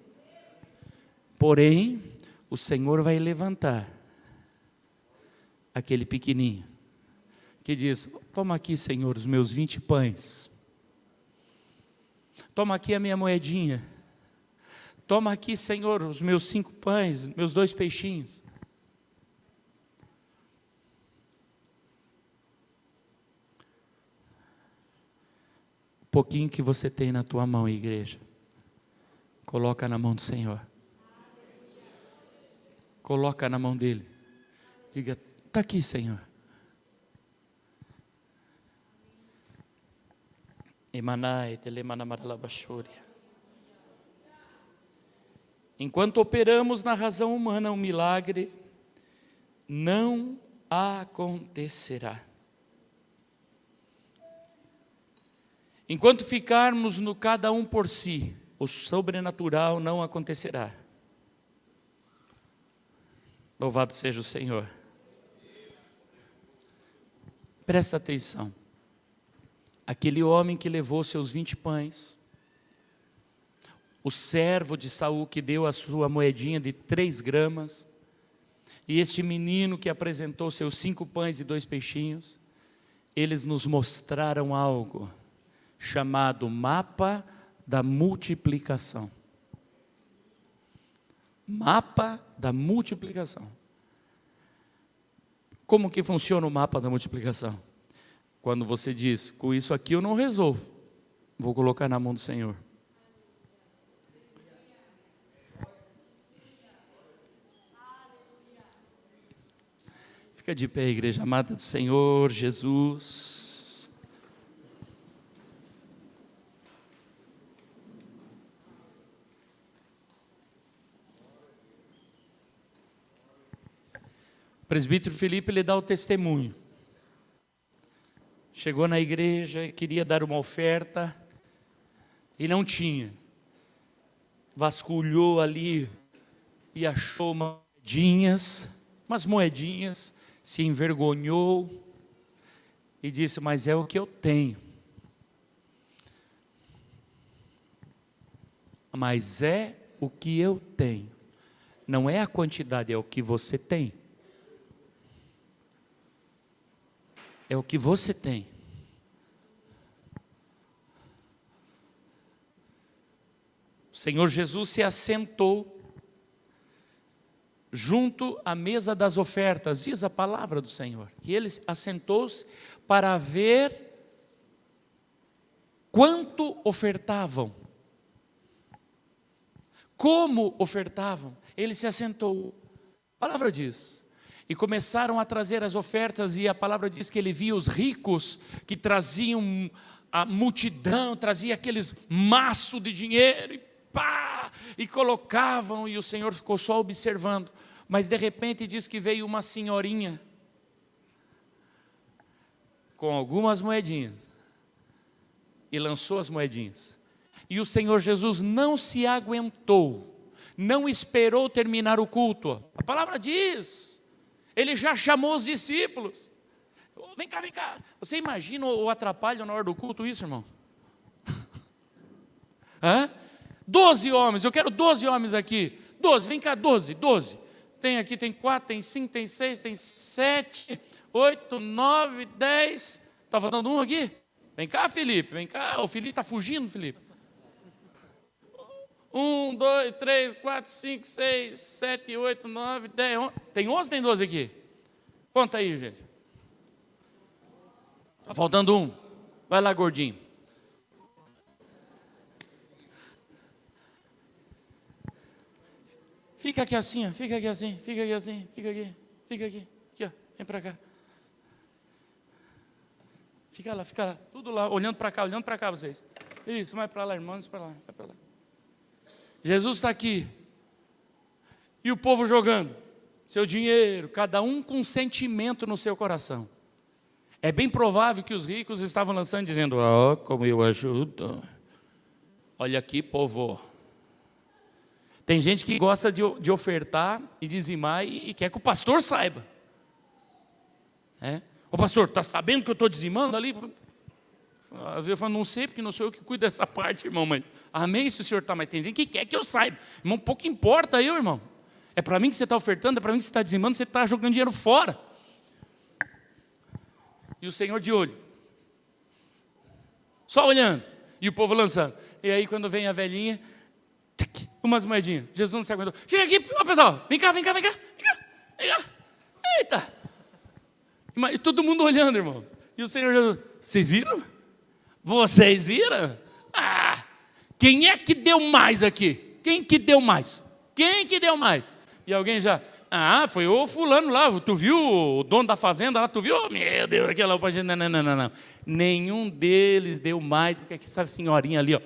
Porém, o Senhor vai levantar aquele pequenininho que diz, toma aqui, Senhor, os meus 20 pães. Toma aqui a minha moedinha. Toma aqui, Senhor, os meus 5 pães, meus 2 peixinhos. Pouquinho que você tem na tua mão, igreja, coloca na mão do Senhor. Coloca na mão dele. Diga, está aqui, Senhor. enquanto operamos na razão humana, o milagre não acontecerá. Enquanto ficarmos no cada um por si, o sobrenatural não acontecerá. Louvado seja o Senhor. Presta atenção. Aquele homem que levou seus 20 pães, o servo de Saul que deu a sua moedinha de 3 gramas, e este menino que apresentou seus 5 pães e 2 peixinhos, eles nos mostraram algo chamado mapa da multiplicação. Mapa da multiplicação. Como que funciona o mapa da multiplicação? Quando você diz, com isso aqui eu não resolvo, vou colocar na mão do Senhor. Fica de pé, igreja amada do Senhor Jesus. O presbítero Felipe, ele dá o testemunho. Chegou na igreja, queria dar uma oferta e não tinha. Vasculhou ali e achou umas moedinhas, se envergonhou e disse, mas é o que eu tenho. Mas é o que eu tenho. Não é a quantidade, é o que você tem. É o que você tem. O Senhor Jesus se assentou junto à mesa das ofertas, diz a palavra do Senhor. E ele assentou-se para ver quanto ofertavam. Como ofertavam. Ele se assentou. A palavra diz. E começaram a trazer as ofertas, e a palavra diz que ele via os ricos que traziam a multidão, trazia aqueles maços de dinheiro, e colocavam, e o Senhor ficou só observando. Mas de repente diz que veio uma senhorinha, com algumas moedinhas, e lançou as moedinhas. E o Senhor Jesus não se aguentou, não esperou terminar o culto. A palavra diz... Ele já chamou os discípulos. Vem cá, vem cá. Você imagina o atrapalho na hora do culto isso, irmão? 12 homens, eu quero 12 homens aqui. 12, vem cá, 12. Tem aqui, tem 4, tem 5, tem 6, tem 7, 8, 9, 10. Está faltando um aqui? Vem cá, Felipe, vem cá. O Felipe está fugindo, Felipe. 1, 2, 3, 4, 5, 6, 7, 8, 9, 10, 11. Tem 11 ou tem 12 aqui? Conta aí, gente. Está faltando um. Vai lá, gordinho. Fica aqui assim, ó. Fica aqui assim, fica aqui assim, fica aqui. Aqui, ó. Vem para cá. Fica lá. Tudo lá, olhando para cá vocês. Isso, vai para lá, irmãos, vai para lá. Jesus está aqui, e o povo jogando seu dinheiro, cada um com um sentimento no seu coração. É bem provável que os ricos estavam lançando, dizendo, como eu ajudo. Olha aqui, povo. Tem gente que gosta de ofertar e dizimar e quer que o pastor saiba. O pastor, está sabendo que eu estou dizimando ali? Às vezes eu falo, não sei, porque não sou eu que cuido dessa parte, irmão, mas amém se o senhor está, mas tem gente que quer que eu saiba. Irmão, pouco importa eu, irmão. É para mim que você está ofertando, é para mim que você está dizimando, você está jogando dinheiro fora. E o Senhor de olho. Só olhando. E o povo lançando. E aí quando vem a velhinha, umas moedinhas. Jesus não se aguentou. Chega aqui, ó pessoal, vem cá. Eita. E todo mundo olhando, irmão. E o Senhor Jesus, vocês viram? Vocês viram? Quem é que deu mais aqui? Quem que deu mais? E alguém já, foi o fulano lá, tu viu o dono da fazenda lá, tu viu? Meu Deus, aquela não. Nenhum deles deu mais do que essa senhorinha ali, ó.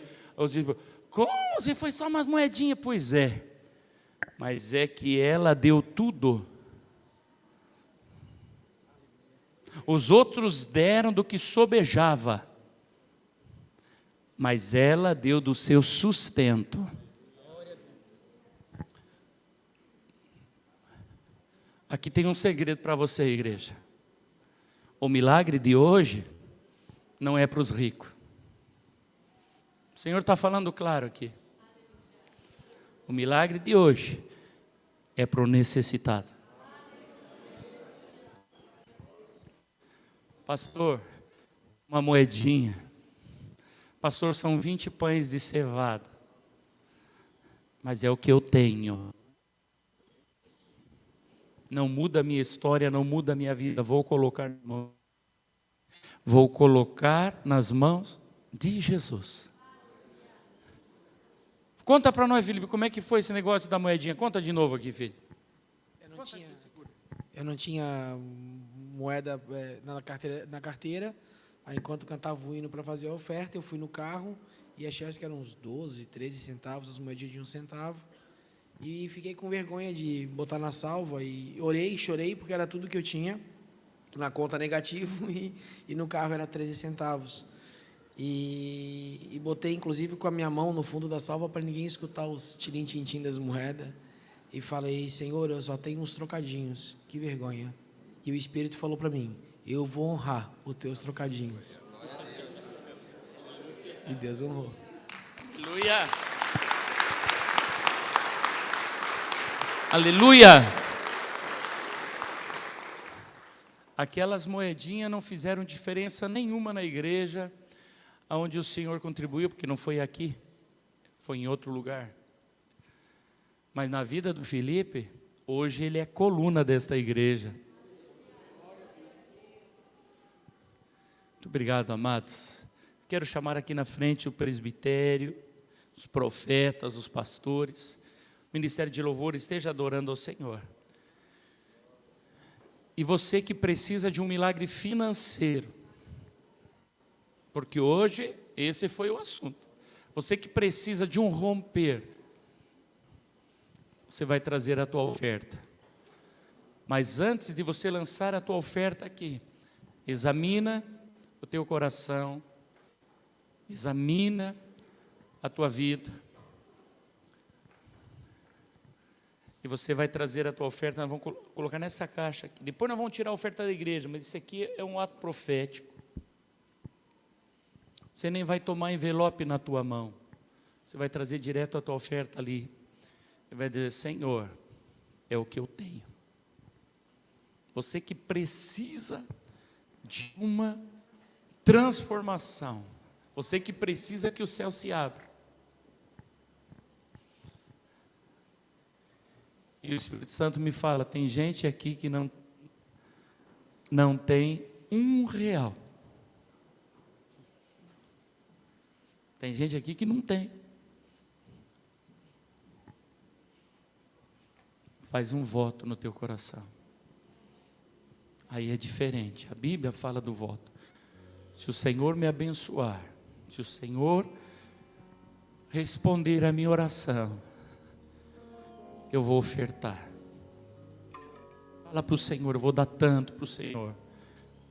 Como? Você foi só umas moedinhas? Pois é. mas é que ela deu tudo. Os outros deram do que sobejava, mas ela deu do seu sustento. Aqui tem um segredo para você, igreja. O milagre de hoje não é para os ricos. O Senhor está falando claro aqui. O milagre de hoje é para o necessitado. Pastor, uma moedinha. Pastor, são 20 pães de cevada. Mas é o que eu tenho. Não muda a minha história, não muda a minha vida. Vou colocar nas mãos de Jesus. Conta para nós, Felipe, como é que foi esse negócio da moedinha? Conta de novo aqui, filho. Eu não tinha moeda na carteira. Aí, enquanto cantava o hino para fazer a oferta, eu fui no carro e achei que eram uns 12, 13 centavos, as moedinhas de 1 centavo. E fiquei com vergonha de botar na salva e orei, chorei, porque era tudo que eu tinha na conta negativo e no carro era 13 centavos. E botei, inclusive, com a minha mão no fundo da salva para ninguém escutar os tirim-tim-tim das moedas. E falei, Senhor, eu só tenho uns trocadinhos, que vergonha. E o Espírito falou para mim, eu vou honrar os teus trocadinhos. E Deus honrou. Aleluia! Aleluia! Aquelas moedinhas não fizeram diferença nenhuma na igreja onde o Senhor contribuiu, porque não foi aqui, foi em outro lugar. Mas na vida do Felipe, hoje ele é coluna desta igreja. Muito obrigado, amados. Quero chamar aqui na frente o presbitério, os profetas, os pastores. O ministério de louvor esteja adorando ao Senhor. E você que precisa de um milagre financeiro, porque hoje esse foi o assunto. Você que precisa de um romper, você vai trazer a tua oferta. Mas antes de você lançar a tua oferta aqui, examina o teu coração, examina a tua vida. E você vai trazer a tua oferta, nós vamos colocar nessa caixa aqui. Depois nós vamos tirar a oferta da igreja, mas isso aqui é um ato profético. Você nem vai tomar envelope na tua mão. Você vai trazer direto a tua oferta ali. E vai dizer, Senhor, é o que eu tenho. Você que precisa de uma transformação. Você que precisa que o céu se abra. E o Espírito Santo me fala, tem gente aqui que não tem R$1. Tem gente aqui que não tem. Faz um voto no teu coração. Aí é diferente. A Bíblia fala do voto. Se o Senhor me abençoar, se o Senhor responder a minha oração, eu vou ofertar. Fala para o Senhor, eu vou dar tanto para o Senhor.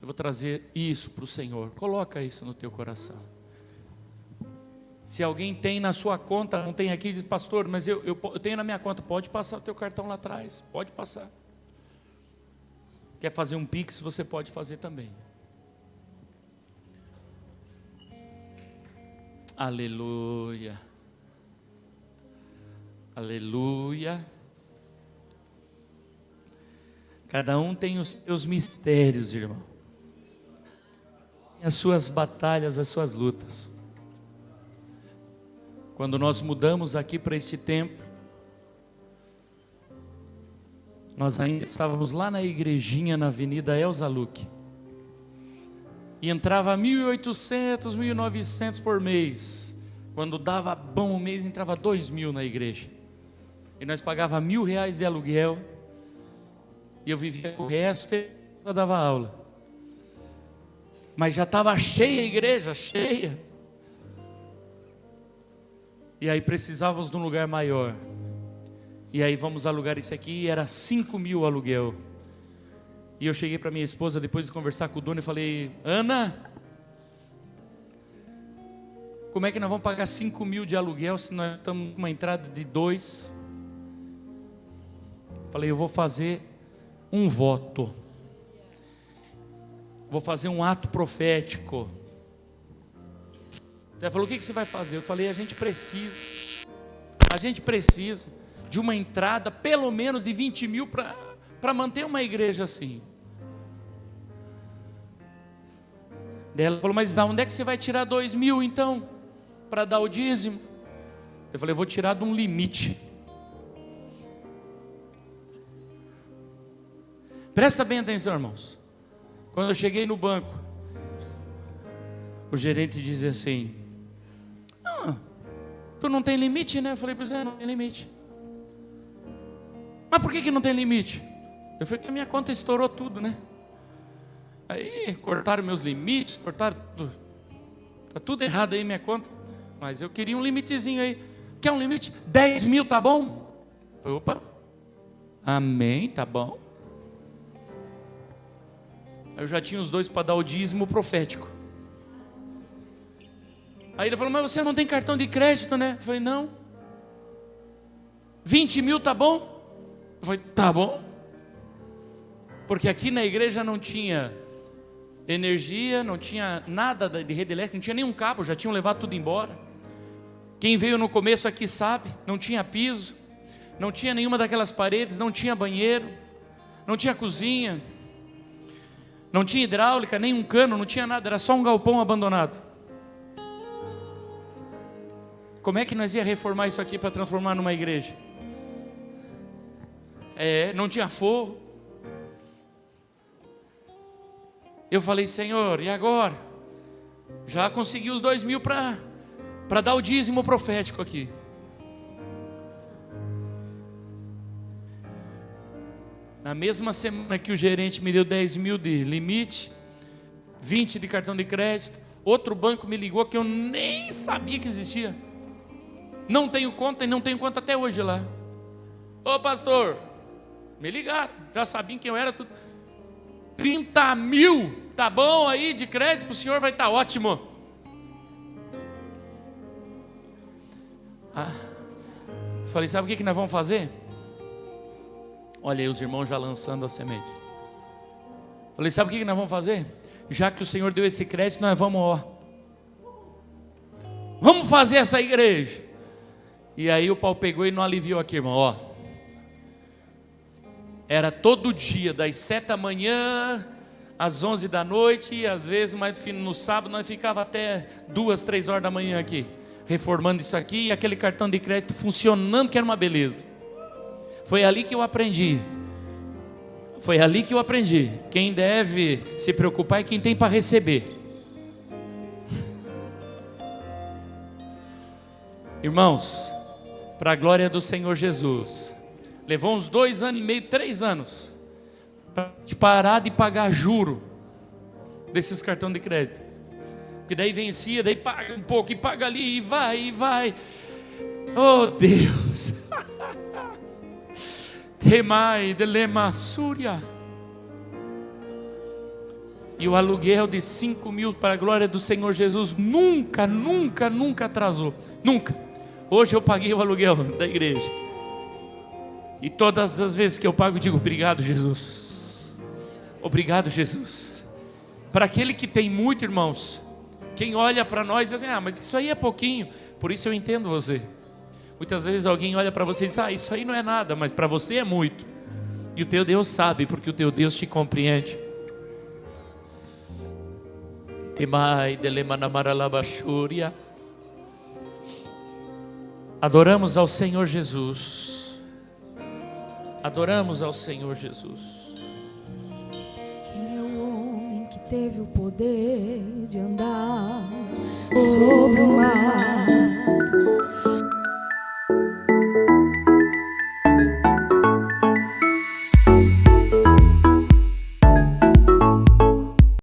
Eu vou trazer isso para o Senhor. Coloca isso no teu coração. Se alguém tem na sua conta, não tem aqui, diz, pastor, mas eu tenho na minha conta, pode passar o teu cartão lá atrás, pode passar. Quer fazer um Pix, você pode fazer também. Aleluia. Aleluia. Cada um tem os seus mistérios, irmão. As suas batalhas, as suas lutas. Quando nós mudamos aqui para este templo, nós ainda estávamos lá na igrejinha, na Avenida Elza Luque. E entrava 1.800, 1.900 por mês. Quando dava bom o mês, entrava 2.000 na igreja. E nós pagava R$1.000 de aluguel. E eu vivia com o resto e eu dava aula. Mas já estava cheia a igreja, cheia. E aí precisávamos de um lugar maior. E aí vamos alugar isso aqui, e era 5 mil o aluguel. E eu cheguei para minha esposa, depois de conversar com o dono, e falei: Ana, como é que nós vamos pagar 5 mil de aluguel se nós estamos com uma entrada de 2? Falei: eu vou fazer um voto, vou fazer um ato profético. Ela falou: o que você vai fazer? Eu falei: a gente precisa de uma entrada pelo menos de 20 mil para manter uma igreja assim. Daí ela falou: mas onde é que você vai tirar 2 mil então, para dar o dízimo? Eu falei: eu vou tirar de um limite. Presta bem atenção, irmãos. Quando eu cheguei no banco, o gerente dizia assim: tu não tem limite, né? Eu falei: pois é, não tem limite. Mas por que não tem limite? Eu falei: que a minha conta estourou tudo, né? Aí cortaram meus limites, cortaram tudo. Tá tudo errado aí minha conta. Mas eu queria um limitezinho aí. Quer um limite? 10 mil, tá bom? Eu falei: opa, amém, tá bom. Eu já tinha os 2 para dar o dízimo profético. Aí ele falou: mas você não tem cartão de crédito, né? Eu falei: não. 20 mil, tá bom? Eu falei: tá bom. Porque aqui na igreja não tinha energia, não tinha nada de rede elétrica, não tinha nenhum cabo, já tinham levado tudo embora. Quem veio no começo aqui sabe, não tinha piso, não tinha nenhuma daquelas paredes, não tinha banheiro, não tinha cozinha, não tinha hidráulica, nem um cano, não tinha nada, era só um galpão abandonado. Como é que nós ia reformar isso aqui para transformar numa igreja? Não tinha forro. Eu falei: Senhor, e agora? Já consegui os 2 mil para dar o dízimo profético aqui. Na mesma semana que o gerente me deu 10 mil de limite, 20 de cartão de crédito, outro banco me ligou que eu nem sabia que existia. Não tenho conta e não tenho conta até hoje lá. Ô pastor, me ligaram, já sabiam quem eu era, tudo. 30 mil, tá bom aí de crédito para o senhor, vai estar ótimo. Falei: sabe o que nós vamos fazer? Olha aí os irmãos já lançando a semente. Falei: sabe o que nós vamos fazer? Já que o Senhor deu esse crédito, nós vamos fazer essa igreja. E aí o pau pegou e não aliviou aqui, irmão. Era todo dia, das 7 da manhã às 11 da noite, e às vezes, mais no sábado, nós ficava até 2, 3 horas da manhã aqui, reformando isso aqui, e aquele cartão de crédito funcionando, que era uma beleza. Foi ali que eu aprendi. Quem deve se preocupar é quem tem para receber. Irmãos, para a glória do Senhor Jesus, levou uns 2 anos e meio, 3 anos, para parar de pagar juro desses cartões de crédito. Porque daí vencia, daí paga um pouco, e paga ali, e vai. Oh Deus! Temai de lemassúria. E o aluguel de 5 mil para a glória do Senhor Jesus nunca atrasou. Nunca. Hoje eu paguei o aluguel da igreja. E todas as vezes que eu pago, eu digo: obrigado, Jesus. Obrigado, Jesus. Para aquele que tem muito, irmãos, quem olha para nós diz assim: mas isso aí é pouquinho. Por isso eu entendo você. Muitas vezes alguém olha para você e diz: isso aí não é nada, mas para você é muito. E o teu Deus sabe, porque o teu Deus te compreende. Adoramos ao Senhor Jesus. Adoramos ao Senhor Jesus. Quem é o homem que teve o poder de andar sobre o mar?